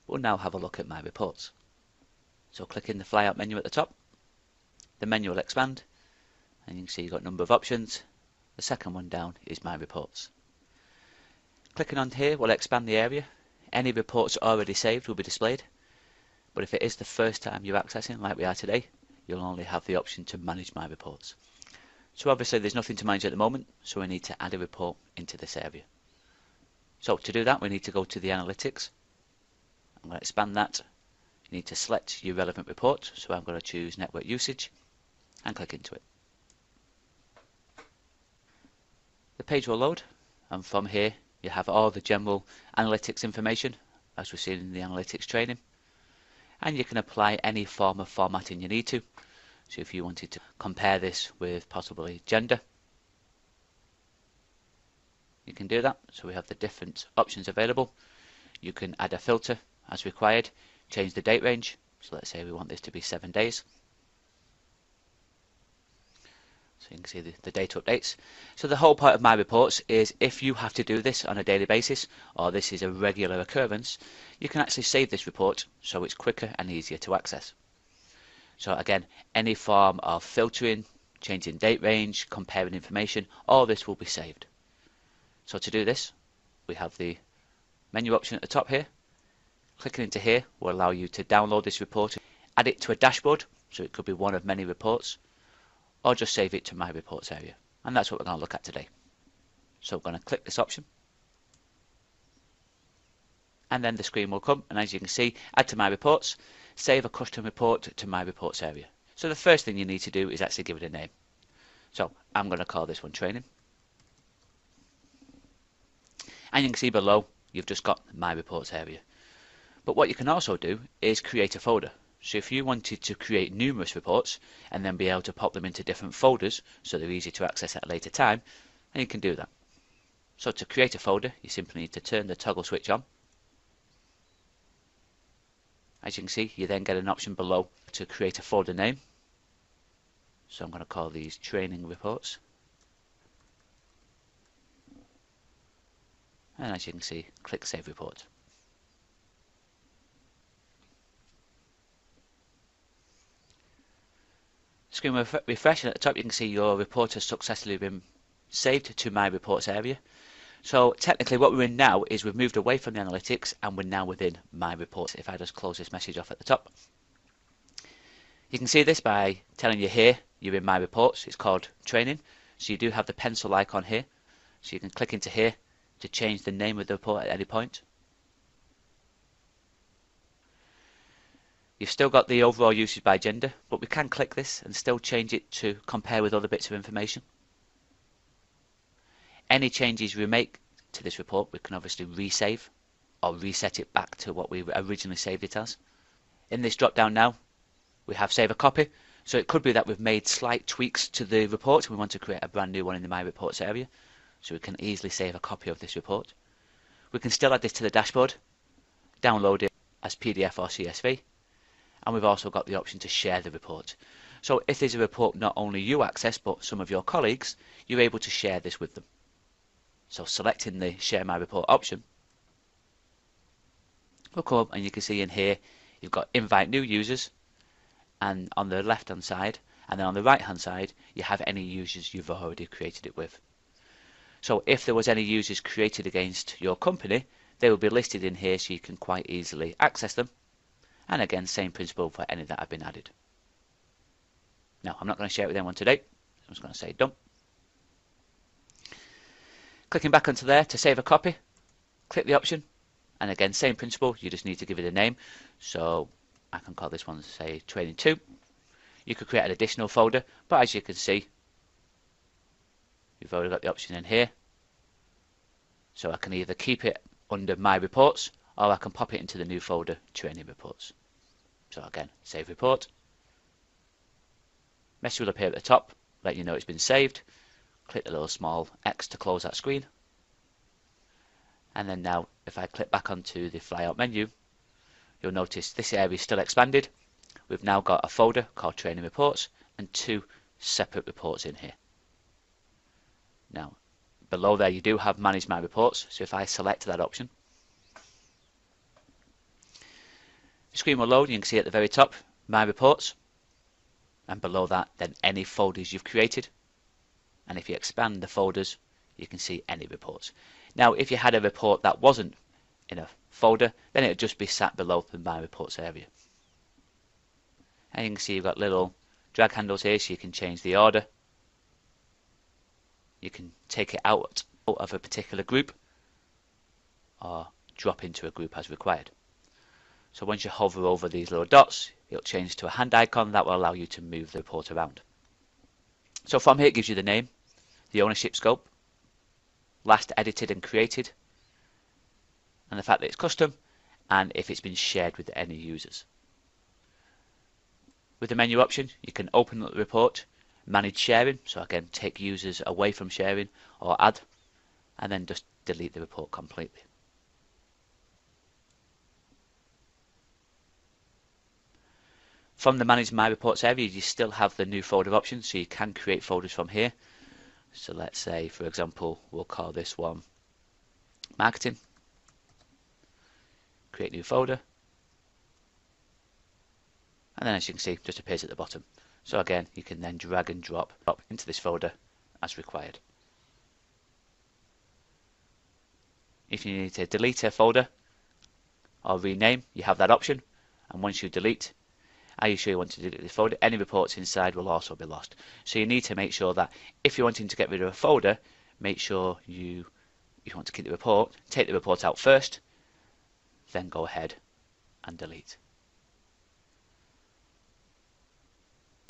we'll now have a look at my reports. So click in the flyout menu at the top, the menu will expand, and you can see you've got a number of options. The second one down is my reports. Clicking on here will expand the area. Any reports already saved will be displayed, but if it is the first time you're accessing, like we are today, you'll only have the option to manage my reports. So obviously there's nothing to manage at the moment, so we need to add a report into this area. So to do that, we need to go to the analytics. I'm going to expand that. You need to select your relevant report, so I'm going to choose network usage and click into it. The page will load, and from here you have all the general analytics information as we've seen in the analytics training, and you can apply any form of formatting you need to. So if you wanted to compare this with possibly gender, you can do that. So we have the different options available. You can add a filter as required, change the date range. So let's say we want this to be 7 days. So you can see the date updates. So the whole point of my reports is if you have to do this on a daily basis, or this is a regular occurrence, you can actually save this report so it's quicker and easier to access. So again, any form of filtering, changing date range, comparing information, all this will be saved. So to do this, we have the menu option at the top here. Clicking into here will allow you to download this report, add it to a dashboard, so it could be one of many reports, or just save it to my reports area. And that's what we're going to look at today. So we're going to click this option, and then the screen will come, and as you can see, add to my reports, save a custom report to my reports area. So the first thing you need to do is actually give it a name. So I'm going to call this one training. And you can see below, you've just got my reports area. But what you can also do is create a folder. So if you wanted to create numerous reports and then be able to pop them into different folders so they're easy to access at a later time, and you can do that. So to create a folder, you simply need to turn the toggle switch on. As you can see, you then get an option below to create a folder name. So I'm going to call these training reports. And as you can see, click Save Report. Screen will refresh, and at the top you can see your report has successfully been saved to my reports area. So technically what we're in now is we've moved away from the analytics and we're now within my reports. If I just close this message off at the top, you can see this by telling you here you're in my reports. It's called training. So you do have the pencil icon here, so you can click into here to change the name of the report at any point. You've still got the overall usage by gender, but we can click this and still change it to compare with other bits of information. Any changes we make to this report, we can obviously resave or reset it back to what we originally saved it as. In this drop down now, we have save a copy. So it could be that we've made slight tweaks to the report and we want to create a brand new one in the My Reports area. So we can easily save a copy of this report. We can still add this to the dashboard, download it as PDF or CSV, and we've also got the option to share the report. So if there's a report not only you access but some of your colleagues, you're able to share this with them. So selecting the Share My Report option will come up, and you can see in here you've got Invite New Users, and on the left hand side, and then on the right hand side you have any users you've already created it with. So if there was any users created against your company, they will be listed in here so you can quite easily access them. And again, same principle for any that have been added. Now, I'm not going to share it with anyone today. I'm just going to say done. Clicking back onto there to save a copy, click the option, and again, same principle, you just need to give it a name. So I can call this one, say, Training 2. You could create an additional folder, but as you can see, you've already got the option in here. So I can either keep it under My Reports, or I can pop it into the new folder, Training Reports. So again, Save Report. Message will appear at the top, let you know it's been saved. Click the little small X to close that screen. And then now, if I click back onto the flyout menu, you'll notice this area is still expanded. We've now got a folder called Training Reports and 2 separate reports in here. Now, below there you do have Manage My Reports, so if I select that option, The screen will load and you can see at the very top, My Reports, and below that, then any folders you've created. And if you expand the folders, you can see any reports. Now, if you had a report that wasn't in a folder, then it would just be sat below the My Reports area. And you can see you've got little drag handles here, so you can change the order. You can take it out of a particular group or drop into a group as required. So once you hover over these little dots, it'll change to a hand icon that will allow you to move the report around. So from here it gives you the name, the ownership scope, last edited and created, and the fact that it's custom, and if it's been shared with any users. With the menu option, you can open up the report, manage sharing, so again take users away from sharing or add, and then just delete the report completely. From the Manage My Reports area, you still have the new folder option, so you can create folders from here. So let's say, for example, we'll call this one Marketing. Create new folder. And then as you can see, it just appears at the bottom. So again, you can then drag and drop into this folder as required. If you need to delete a folder or rename, you have that option. And once you delete, are you sure you want to delete this folder? Any reports inside will also be lost. So you need to make sure that if you're wanting to get rid of a folder, make sure you want to keep the report, take the report out first, then go ahead and delete.